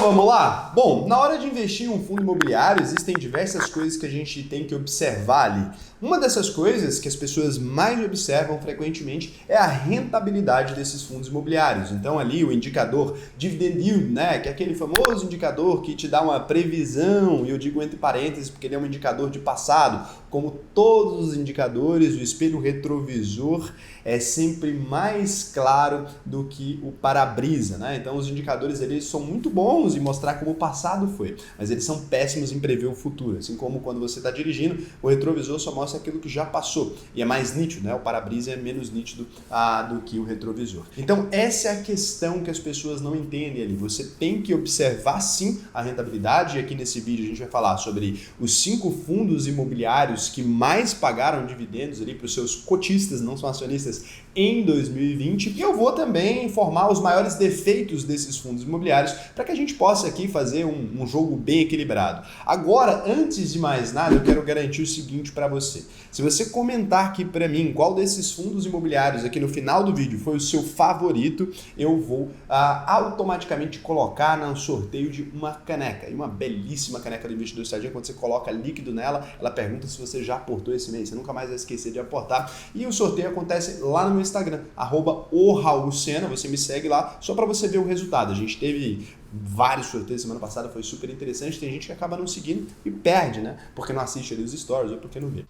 vamos lá? Bom, na hora de investir em um fundo imobiliário, existem diversas coisas que a gente tem que observar ali. Uma dessas coisas que as pessoas mais observam frequentemente é a rentabilidade desses fundos imobiliários. Então ali o indicador dividend yield, né, que é aquele famoso indicador que te dá uma previsão, e eu digo entre parênteses porque ele é um indicador de passado. Como todos os indicadores, o espelho retrovisor é sempre mais claro do que o para-brisa, né? Então os indicadores eles são muito bons em mostrar como o passado foi, mas eles são péssimos em prever o futuro. Assim como quando você está dirigindo, o retrovisor só mostra aquilo que já passou e é mais nítido, né? O para-brisa é menos nítido do que o retrovisor. Então essa é a questão que as pessoas não entendem ali. Você tem que observar sim a rentabilidade, e aqui nesse vídeo a gente vai falar sobre os 5 fundos imobiliários que mais pagaram dividendos ali para os seus cotistas, não são acionistas, em 2020. E eu vou também informar os maiores defeitos desses fundos imobiliários para que a gente possa aqui fazer um jogo bem equilibrado. Agora, antes de mais nada, eu quero garantir o seguinte para você. Se você comentar aqui para mim qual desses fundos imobiliários aqui no final do vídeo foi o seu favorito, eu vou automaticamente colocar no sorteio de uma caneca. E uma belíssima caneca do Investidor Sardinha. Quando você coloca líquido nela, ela pergunta se você já aportou esse mês. Você nunca mais vai esquecer de aportar. E o sorteio acontece lá no meu Instagram, @o_Raul_Sena. Você me segue lá só para você ver o resultado. A gente teve vários sorteios semana passada, foi super interessante. Tem gente que acaba não seguindo e perde, né? Porque não assiste ali os stories ou porque não vê.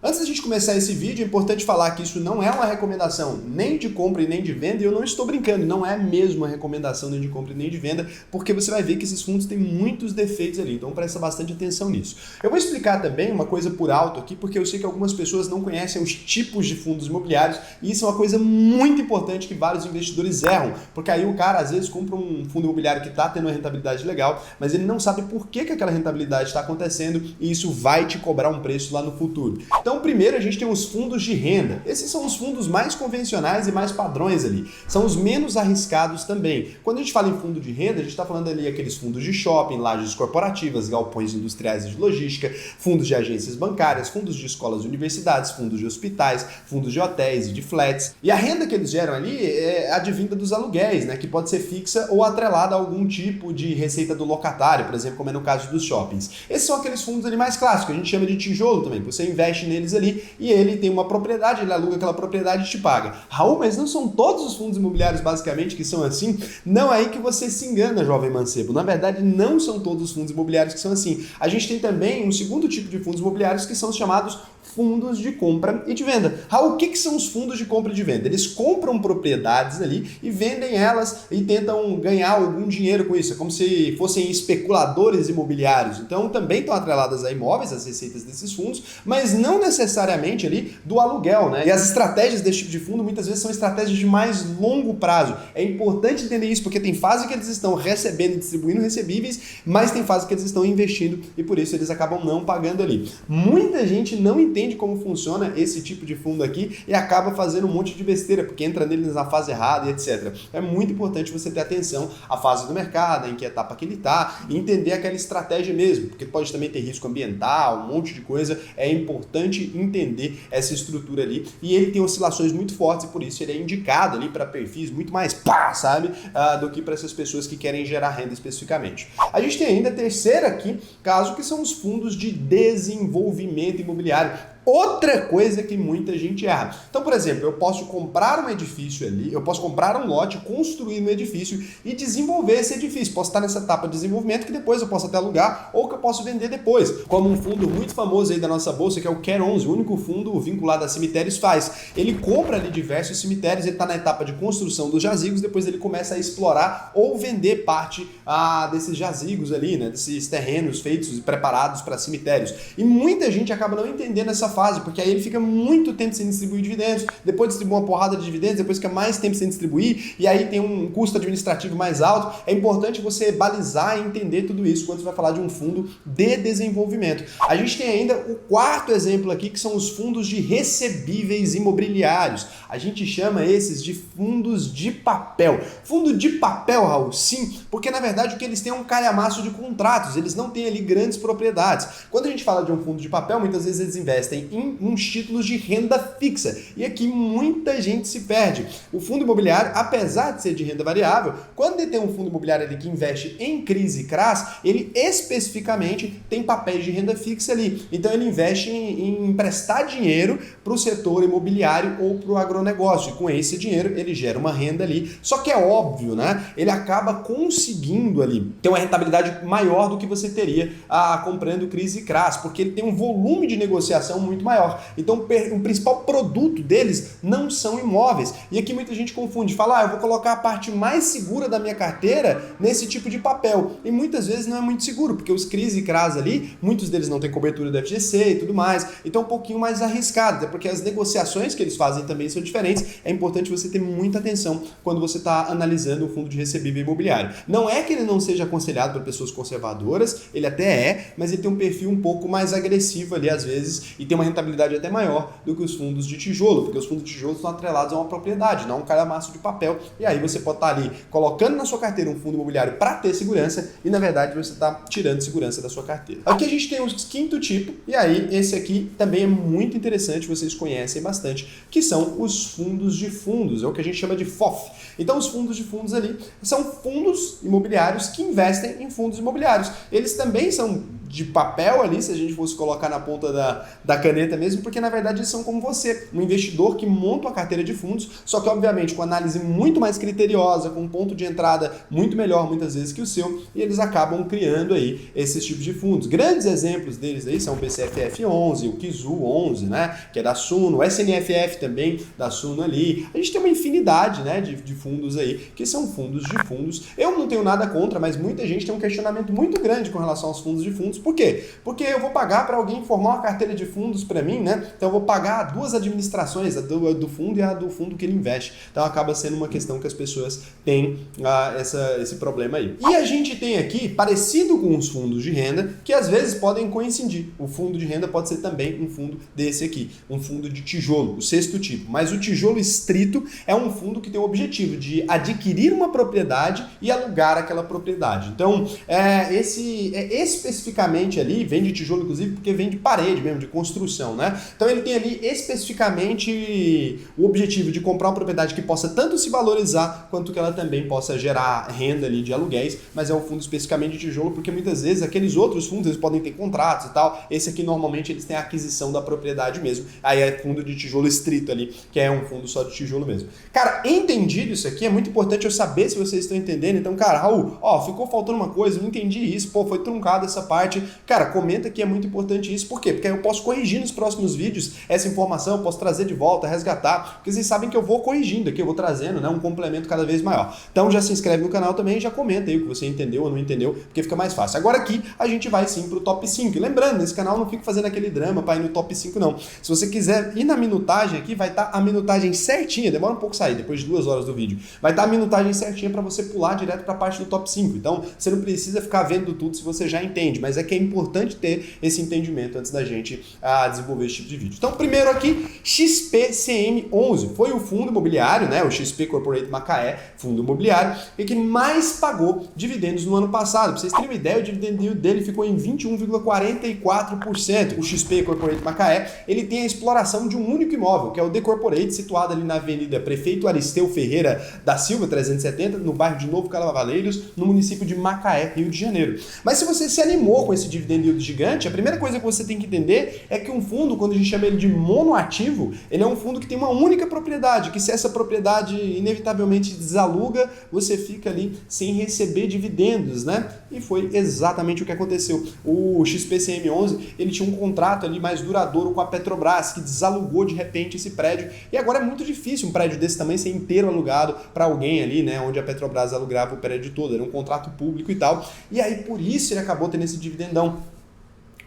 Antes da gente começar esse vídeo, é importante falar que isso não é uma recomendação nem de compra e nem de venda, e eu não estou brincando, não é mesmo uma recomendação nem de compra e nem de venda, porque você vai ver que esses fundos têm muitos defeitos ali, então presta bastante atenção nisso. Eu vou explicar também uma coisa por alto aqui, porque eu sei que algumas pessoas não conhecem os tipos de fundos imobiliários, e isso é uma coisa muito importante que vários investidores erram, porque aí o cara às vezes compra um fundo imobiliário que está tendo uma rentabilidade legal, mas ele não sabe por que aquela rentabilidade está acontecendo, e isso vai te cobrar um preço lá no futuro. Então, primeiro a gente tem os fundos de renda. Esses são os fundos mais convencionais e mais padrões ali. São os menos arriscados também. Quando a gente fala em fundo de renda, a gente está falando ali aqueles fundos de shopping, lajes corporativas, galpões industriais e de logística, fundos de agências bancárias, fundos de escolas e universidades, fundos de hospitais, fundos de hotéis e de flats. E a renda que eles geram ali é advinda dos aluguéis, né, que pode ser fixa ou atrelada a algum tipo de receita do locatário, por exemplo, como é no caso dos shoppings. Esses são aqueles fundos ali mais clássicos, a gente chama de tijolo também, que você investe neles ali e ele tem uma propriedade, ele aluga aquela propriedade e te paga. Raul, mas não são todos os fundos imobiliários basicamente que são assim? Não é aí que você se engana, jovem mancebo. Na verdade, não são todos os fundos imobiliários que são assim. A gente tem também um segundo tipo de fundos imobiliários que são os chamados fundos de compra e de venda. Raul, o que são os fundos de compra e de venda? Eles compram propriedades ali e vendem elas e tentam ganhar algum dinheiro com isso. É como se fossem especuladores imobiliários. Então, também estão atreladas a imóveis, as receitas desses fundos, mas não necessariamente ali do aluguel, né? E as estratégias desse tipo de fundo muitas vezes são estratégias de mais longo prazo. É importante entender isso porque tem fase que eles estão recebendo e distribuindo recebíveis, mas tem fase que eles estão investindo e por isso eles acabam não pagando ali. Muita gente não entende como funciona esse tipo de fundo aqui e acaba fazendo um monte de besteira, porque entra neles na fase errada e etc. É muito importante você ter atenção à fase do mercado, em que etapa que ele está, e entender aquela estratégia mesmo, porque pode também ter risco ambiental, um monte de coisa. É importante entender essa estrutura ali, e ele tem oscilações muito fortes e por isso ele é indicado ali para perfis muito mais sabe, do que para essas pessoas que querem gerar renda especificamente. A gente tem ainda a terceira aqui, caso que são os fundos de desenvolvimento imobiliário. Outra coisa que muita gente erra. Então, por exemplo, eu posso comprar um edifício ali, eu posso comprar um lote, construir um edifício e desenvolver esse edifício. Posso estar nessa etapa de desenvolvimento que depois eu posso até alugar ou que eu posso vender depois. Como um fundo muito famoso aí da nossa bolsa, que é o Quer 11, o único fundo vinculado a cemitérios faz. Ele compra ali diversos cemitérios, ele está na etapa de construção dos jazigos, depois ele começa a explorar ou vender parte desses jazigos ali, né, desses terrenos feitos e preparados para cemitérios. E muita gente acaba não entendendo essa fase, porque aí ele fica muito tempo sem distribuir dividendos, depois distribui uma porrada de dividendos, depois fica mais tempo sem distribuir, e aí tem um custo administrativo mais alto. É importante você balizar e entender tudo isso quando você vai falar de um fundo de desenvolvimento. A gente tem ainda o quarto exemplo aqui, que são os fundos de recebíveis imobiliários. A gente chama esses de fundos de papel. Fundo de papel, Raul, sim, porque na verdade o que eles têm é um calhamaço de contratos, eles não têm ali grandes propriedades. Quando a gente fala de um fundo de papel, muitas vezes eles investem em uns títulos de renda fixa. E aqui muita gente se perde. O fundo imobiliário, apesar de ser de renda variável, quando ele tem um fundo imobiliário ali que investe em CRIs e CRAs, ele especificamente tem papéis de renda fixa ali. Então ele investe em emprestar dinheiro para o setor imobiliário ou para o agronegócio. E com esse dinheiro ele gera uma renda ali. Só que é óbvio, né? Ele acaba conseguindo ali ter uma rentabilidade maior do que você teria comprando CRIs e CRAs, porque ele tem um volume de negociação muito maior. Então o principal produto deles não são imóveis. E aqui muita gente confunde, fala, eu vou colocar a parte mais segura da minha carteira nesse tipo de papel. E muitas vezes não é muito seguro, porque os CRIs e CRAs ali, muitos deles não têm cobertura da FGC e tudo mais. Então é um pouquinho mais arriscado, até porque as negociações que eles fazem também são diferentes. É importante você ter muita atenção quando você está analisando o fundo de recebível imobiliário. Não é que ele não seja aconselhado para pessoas conservadoras, ele até é, mas ele tem um perfil um pouco mais agressivo ali às vezes e tem uma rentabilidade até maior do que os fundos de tijolo, porque os fundos de tijolo estão atrelados a uma propriedade, não um calhamaço de papel. E aí você pode estar ali colocando na sua carteira um fundo imobiliário para ter segurança e na verdade você está tirando segurança da sua carteira. Aqui a gente tem o quinto tipo, e aí esse aqui também é muito interessante, vocês conhecem bastante, que são os fundos de fundos, é o que a gente chama de FOF. Então os fundos de fundos ali são fundos imobiliários que investem em fundos imobiliários. Eles também são de papel ali, se a gente fosse colocar na ponta da caneta mesmo, porque na verdade eles são como você, um investidor que monta uma carteira de fundos, só que obviamente com análise muito mais criteriosa, com um ponto de entrada muito melhor muitas vezes que o seu, e eles acabam criando aí esses tipos de fundos. Grandes exemplos deles aí são o BCFF 11, o Kizu 11, né, que é da Suno, o SNFF também da Suno ali. A gente tem uma infinidade, né, de fundos aí, que são fundos de fundos. Eu não tenho nada contra, mas muita gente tem um questionamento muito grande com relação aos fundos de fundos. Por quê? Porque eu vou pagar para alguém formar uma carteira de fundos para mim, né? Então eu vou pagar duas administrações, a do fundo e a do fundo que ele investe. Então acaba sendo uma questão que as pessoas têm esse problema aí. E a gente tem aqui, parecido com os fundos de renda, que às vezes podem coincidir. O fundo de renda pode ser também um fundo desse aqui, um fundo de tijolo, o sexto tipo. Mas o tijolo estrito é um fundo que tem o objetivo de adquirir uma propriedade e alugar aquela propriedade. Então, especificamente ali, vem de tijolo inclusive porque vem de parede mesmo, de construção, né? Então ele tem ali especificamente o objetivo de comprar uma propriedade que possa tanto se valorizar quanto que ela também possa gerar renda ali de aluguéis, mas é um fundo especificamente de tijolo porque muitas vezes aqueles outros fundos eles podem ter contratos e tal, esse aqui normalmente eles têm a aquisição da propriedade mesmo, aí é fundo de tijolo estrito ali, que é um fundo só de tijolo mesmo. Cara, entendido isso aqui, é muito importante eu saber se vocês estão entendendo, então cara, Raul, ficou faltando uma coisa, não entendi isso, foi truncado essa parte. Cara, comenta que é muito importante isso. Por quê? Porque aí eu posso corrigir nos próximos vídeos essa informação, eu posso trazer de volta, resgatar, porque vocês sabem que eu vou corrigindo aqui, eu vou trazendo, né, um complemento cada vez maior. Então já se inscreve no canal também e já comenta aí o que você entendeu ou não entendeu, porque fica mais fácil. Agora aqui a gente vai sim pro top 5. E lembrando, nesse canal eu não fico fazendo aquele drama para ir no top 5 não. Se você quiser ir na minutagem aqui, vai estar a minutagem certinha, demora um pouco sair, depois de 2 horas do vídeo. Vai estar a minutagem certinha para você pular direto para a parte do top 5. Então você não precisa ficar vendo tudo se você já entende, mas é que é importante ter esse entendimento antes da gente desenvolver esse tipo de vídeo. Então, primeiro aqui, XPCM11, foi o fundo imobiliário, né, o XP Corporate Macaé, fundo imobiliário, e que mais pagou dividendos no ano passado. Para vocês terem uma ideia, o dividendo dele ficou em 21,44%. O XP Corporate Macaé, ele tem a exploração de um único imóvel, que é o The Corporate, situado ali na Avenida Prefeito Aristeu Ferreira da Silva, 370, no bairro de Novo Cavaleiros, no município de Macaé, Rio de Janeiro. Mas se você se animou com esse dividendo yield gigante, a primeira coisa que você tem que entender é que um fundo, quando a gente chama ele de monoativo, ele é um fundo que tem uma única propriedade, que se essa propriedade inevitavelmente desaluga, você fica ali sem receber dividendos, né? E foi exatamente o que aconteceu. O XPCM11, ele tinha um contrato ali mais duradouro com a Petrobras, que desalugou de repente esse prédio, e agora é muito difícil um prédio desse tamanho ser inteiro alugado para alguém ali, né, onde a Petrobras alugava o prédio todo, era um contrato público e tal, e aí por isso ele acabou tendo esse dividendão.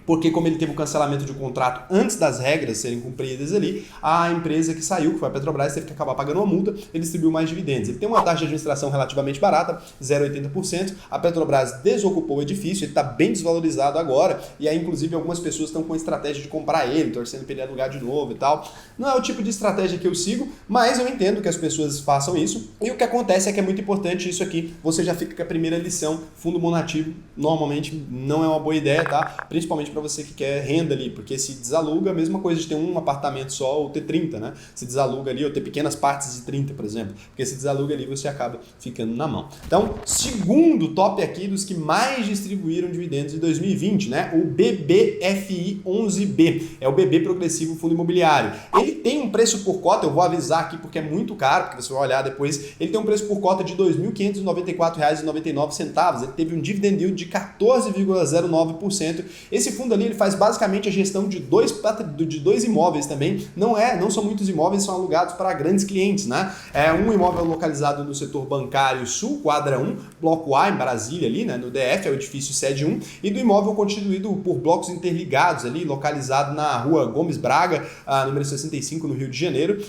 Porque como ele teve o cancelamento de um contrato antes das regras serem cumpridas ali, a empresa que saiu, que foi a Petrobras, teve que acabar pagando uma multa e distribuiu mais dividendos. Ele tem uma taxa de administração relativamente barata, 0,80%, a Petrobras desocupou o edifício, ele está bem desvalorizado agora, e aí inclusive algumas pessoas estão com a estratégia de comprar ele, torcendo para ele alugar de novo e tal. Não é o tipo de estratégia que eu sigo, mas eu entendo que as pessoas façam isso, e o que acontece é que é muito importante isso aqui, você já fica com a primeira lição, fundo monoativo normalmente não é uma boa ideia, tá? Principalmente para para você que quer renda ali, porque se desaluga, a mesma coisa de ter um apartamento só ou ter 30, né? Se desaluga ali ou ter pequenas partes de 30, por exemplo, porque se desaluga ali você acaba ficando na mão. Então, segundo top aqui dos que mais distribuíram dividendos em 2020, né? O BBFI11B, é o BB Progressivo Fundo Imobiliário. Ele tem um preço por cota, eu vou avisar aqui porque é muito caro, porque você vai olhar depois, ele tem um preço por cota de R$ 2.594,99, ele teve um dividend yield de 14,09%. Esse fundo ali ele faz basicamente a gestão de dois imóveis também, não são muitos imóveis, são alugados para grandes clientes, né? É um imóvel localizado no setor bancário sul, quadra 1, bloco A em Brasília ali, né, no DF, é o edifício sede 1, e do imóvel constituído por blocos interligados ali, localizado na rua Gomes Braga, número 65, no Rio de Janeiro,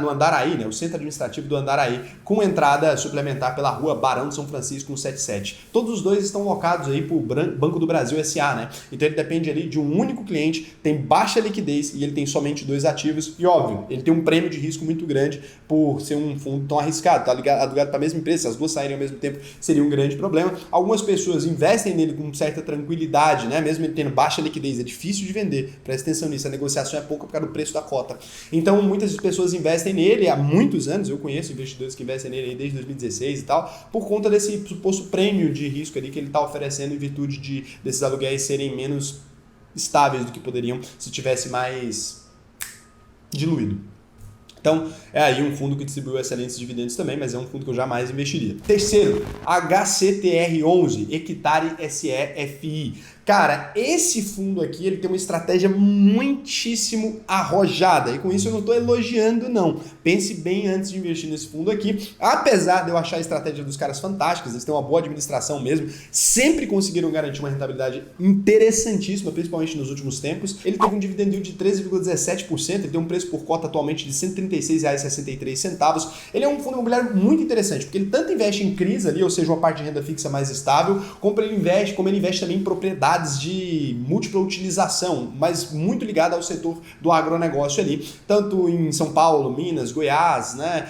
no Andaraí, né, o centro administrativo do Andaraí, com entrada suplementar pela rua Barão de São Francisco 177. Todos os dois estão locados aí por Banco do Brasil S.A., né? Então ele depende ali de um único cliente, tem baixa liquidez e ele tem somente 2 ativos e, óbvio, ele tem um prêmio de risco muito grande por ser um fundo tão arriscado, tá alugado para a mesma empresa, se as duas saírem ao mesmo tempo seria um grande problema. Algumas pessoas investem nele com certa tranquilidade, né? Mesmo ele tendo baixa liquidez, é difícil de vender, presta atenção nisso, a negociação é pouca por causa do preço da cota. Então muitas pessoas investem nele há muitos anos, eu conheço investidores que investem nele desde 2016 e tal, por conta desse suposto prêmio de risco ali que ele está oferecendo em virtude desses aluguéis serem menos estáveis do que poderiam se tivesse mais diluído. Então, é aí um fundo que distribuiu excelentes dividendos também, mas é um fundo que eu jamais investiria. Terceiro, HCTR11, Hectare SEFI. Cara, esse fundo aqui ele tem uma estratégia muitíssimo arrojada. E com isso eu não estou elogiando, não. Pense bem antes de investir nesse fundo aqui. Apesar de eu achar a estratégia dos caras fantástica, eles têm uma boa administração mesmo, sempre conseguiram garantir uma rentabilidade interessantíssima, principalmente nos últimos tempos. Ele teve um dividend yield de 13,17%, ele tem um preço por cota atualmente de R$ 136,63. Ele é um fundo imobiliário muito interessante, porque ele tanto investe em CRIs ali, ou seja, uma parte de renda fixa mais estável, como ele investe também em propriedades de múltipla utilização, mas muito ligada ao setor do agronegócio ali, tanto em São Paulo, Minas, Goiás, né,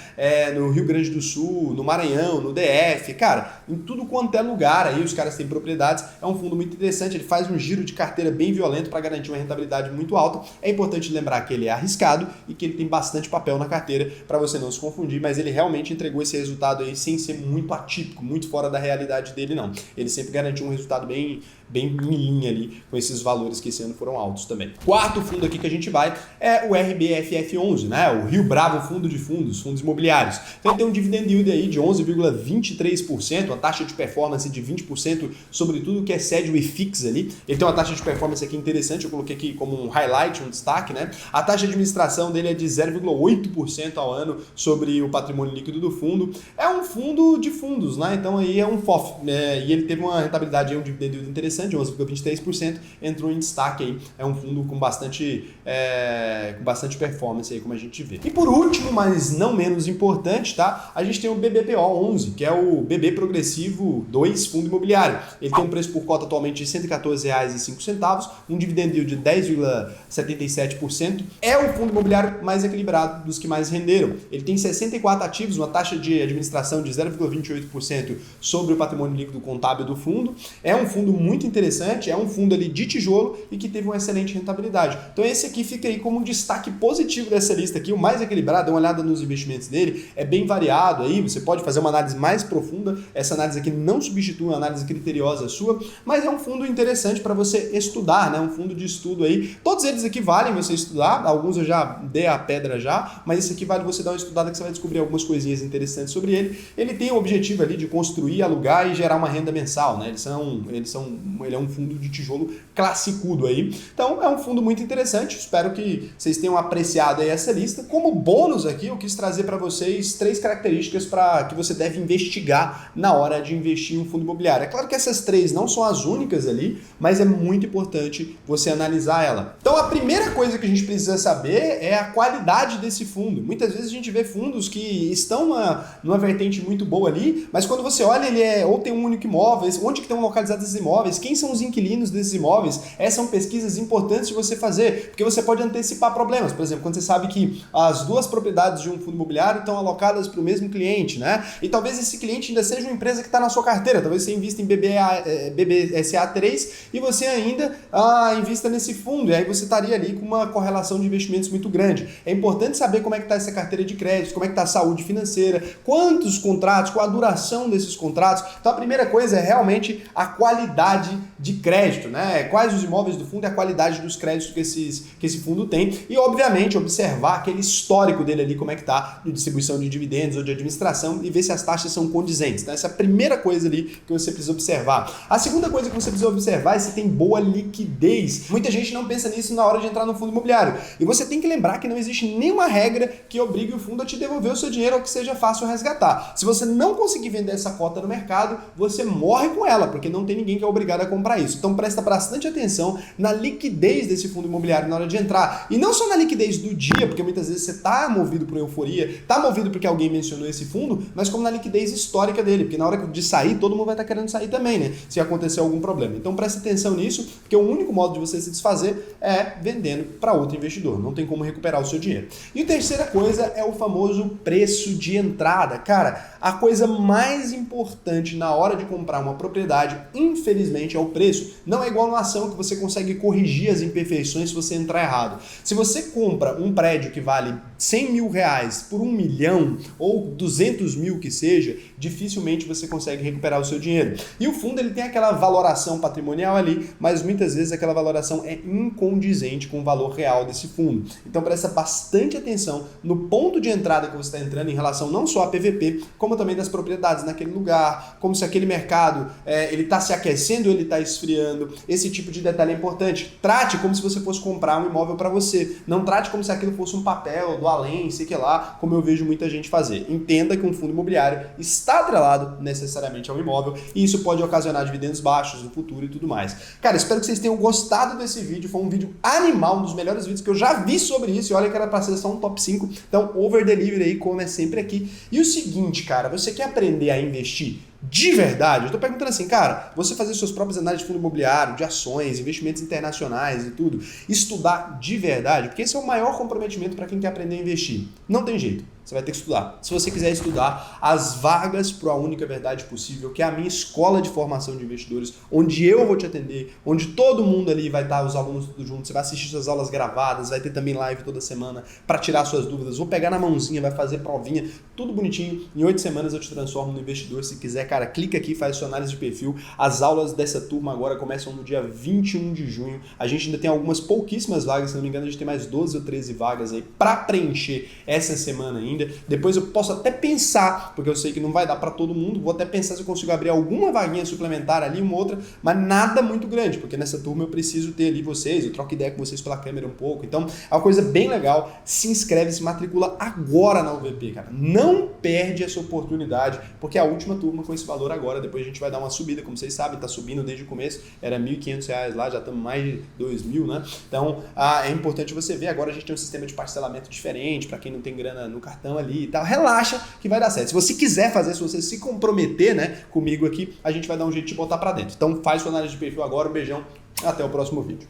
no Rio Grande do Sul, no Maranhão, no DF, cara, em tudo quanto é lugar aí os caras têm propriedades. É um fundo muito interessante, ele faz um giro de carteira bem violento para garantir uma rentabilidade muito alta. É importante lembrar que ele é arriscado e que ele tem bastante papel na carteira para você não se confundir, mas ele realmente entregou esse resultado aí sem ser muito atípico, muito fora da realidade dele, não. Ele sempre garantiu um resultado bem em linha ali com esses valores que esse ano foram altos também. Quarto fundo aqui que a gente vai é o RBFF11, né? O Rio Bravo Fundo de Fundos Imobiliários. Então ele tem um dividend yield aí de 11,23%, uma taxa de performance de 20% sobre tudo que excede o IFIX ali. Ele tem uma taxa de performance aqui interessante, eu coloquei aqui como um highlight, um destaque, né? A taxa de administração dele é de 0,8% ao ano sobre o patrimônio líquido do fundo. É um fundo de fundos, né? Então aí é um FOF, e ele teve uma rentabilidade aí, um dividend yield interessante, de 11,23%, entrou em destaque aí. É um fundo com bastante performance aí, como a gente vê. E por último, mas não menos importante, tá? A gente tem o BBPO11, que é o BB Progressivo 2 Fundo Imobiliário. Ele tem um preço por cota atualmente de R$ 114,05, um dividend yield de 10,77%. É o fundo imobiliário mais equilibrado dos que mais renderam. Ele tem 64 ativos, uma taxa de administração de 0,28% sobre o patrimônio líquido contábil do fundo. É um fundo muito interessante, é um fundo ali de tijolo e que teve uma excelente rentabilidade. Então esse aqui fica aí como um destaque positivo dessa lista aqui, o mais equilibrado. Dá uma olhada nos investimentos dele, é bem variado aí, você pode fazer uma análise mais profunda. Essa análise aqui não substitui uma análise criteriosa sua, mas é um fundo interessante para você estudar, né? Um fundo de estudo aí. Todos eles aqui valem você estudar, alguns eu já dei a pedra já, mas esse aqui vale você dar uma estudada que você vai descobrir algumas coisinhas interessantes sobre ele. Ele tem o objetivo ali de construir, alugar e gerar uma renda mensal, né? Ele é um fundo de tijolo classicudo aí. Então é um fundo muito interessante, espero que vocês tenham apreciado aí essa lista. Como bônus aqui, eu quis trazer para vocês 3 características que você deve investigar na hora de investir em um fundo imobiliário. É claro que essas 3 não são as únicas ali, mas é muito importante você analisar ela. Então a primeira coisa que a gente precisa saber é a qualidade desse fundo. Muitas vezes a gente vê fundos que estão numa vertente muito boa ali, mas quando você olha, ele ou tem um único imóvel, onde que estão localizados esses imóveis, quem são os inquilinos desses imóveis, essas são pesquisas importantes de você fazer, porque você pode antecipar problemas. Por exemplo, quando você sabe que as duas propriedades de um fundo imobiliário estão alocadas para o mesmo cliente, né? E talvez esse cliente ainda seja uma empresa que está na sua carteira, talvez você invista em BBSA3 e você ainda invista nesse fundo, e aí você estaria ali com uma correlação de investimentos muito grande. É importante saber como é que está essa carteira de crédito, como é que está a saúde financeira, quantos contratos, qual a duração desses contratos. Então a primeira coisa é realmente a qualidade de crédito, né? Quais os imóveis do fundo e a qualidade dos créditos que esse fundo tem, e obviamente observar aquele histórico dele ali, como é que está de distribuição de dividendos ou de administração, e ver se as taxas são condizentes. Então essa é a primeira coisa ali que você precisa observar. A segunda coisa que você precisa observar é se tem boa liquidez. Muita gente não pensa nisso na hora de entrar no fundo imobiliário. E você tem que lembrar que não existe nenhuma regra que obrigue o fundo a te devolver o seu dinheiro ou que seja fácil resgatar. Se você não conseguir vender essa cota no mercado, você morre com ela, porque não tem ninguém que é obrigado a comprar isso. Então presta bastante atenção na liquidez desse fundo imobiliário na hora de entrar. E não só na liquidez do dia, porque muitas vezes você está movido por euforia, está movido porque alguém mencionou esse fundo, mas como na liquidez histórica dele, porque na hora de sair, todo mundo vai estar querendo sair também, né? Se acontecer algum problema. Então presta atenção nisso, porque o único modo de você se desfazer é vendendo para outro investidor. Não tem como recuperar o seu dinheiro. E a terceira coisa é o famoso preço de entrada. Cara, a coisa mais importante na hora de comprar uma propriedade, infelizmente, é o preço. Não é igual numa ação que você consegue corrigir as imperfeições se você entrar errado. Se você compra um prédio que vale 100 mil reais por 1 milhão ou 200 mil que seja, dificilmente você consegue recuperar o seu dinheiro. E o fundo ele tem aquela valoração patrimonial ali, mas muitas vezes aquela valoração é incondizente com o valor real desse fundo. Então presta bastante atenção no ponto de entrada que você está entrando em relação não só a PVP, como também das propriedades naquele lugar, como se aquele mercado ele está se aquecendo ou ele está esfriando. Esse tipo de detalhe é importante. Trate como se você fosse comprar um imóvel para você. Não trate como se aquilo fosse um papel do além, sei que lá, como eu vejo muita gente fazer. Entenda que um fundo imobiliário está atrelado necessariamente ao imóvel e isso pode ocasionar dividendos baixos no futuro e tudo mais. Cara, espero que vocês tenham gostado desse vídeo. Foi um vídeo animal, um dos melhores vídeos que eu já vi sobre isso. E olha que era para ser só um top 5. Então, over delivery aí, como é sempre aqui. E o seguinte, cara, você quer aprender a investir de verdade? Eu tô perguntando assim, cara, você fazer suas próprias análises de fundo imobiliário, de ações, investimentos internacionais e tudo, estudar de verdade, porque esse é o maior comprometimento para quem quer aprender a investir. Não tem jeito. Você vai ter que estudar. Se você quiser estudar, as vagas para a Única Verdade Possível, que é a minha escola de formação de investidores, onde eu vou te atender, onde todo mundo ali vai estar, os alunos tudo juntos, você vai assistir suas aulas gravadas, vai ter também live toda semana para tirar suas dúvidas, vou pegar na mãozinha, vai fazer provinha, tudo bonitinho. Em 8 semanas eu te transformo no investidor. Se quiser, cara, clica aqui, faz sua análise de perfil. As aulas dessa turma agora começam no dia 21 de junho. A gente ainda tem algumas pouquíssimas vagas, se não me engano, a gente tem mais 12 ou 13 vagas aí para preencher essa semana ainda. Depois eu posso até pensar, porque eu sei que não vai dar para todo mundo, vou até pensar se eu consigo abrir alguma vaguinha suplementar ali, uma outra, mas nada muito grande, porque nessa turma eu preciso ter ali vocês, eu troco ideia com vocês pela câmera um pouco, então é uma coisa bem legal. Se inscreve, se matricula agora na UVP, cara. Não perde essa oportunidade, porque é a última turma com esse valor agora, depois a gente vai dar uma subida, como vocês sabem, tá subindo desde o começo, era R$ 1.500 lá, já estamos mais de 2.000, né? Então é importante você ver, agora a gente tem um sistema de parcelamento diferente, para quem não tem grana no cartão ali e tal, relaxa que vai dar certo. Se você quiser fazer, se você se comprometer, né, comigo aqui, a gente vai dar um jeito de botar para dentro. Então faz sua análise de perfil agora, um beijão, até o próximo vídeo.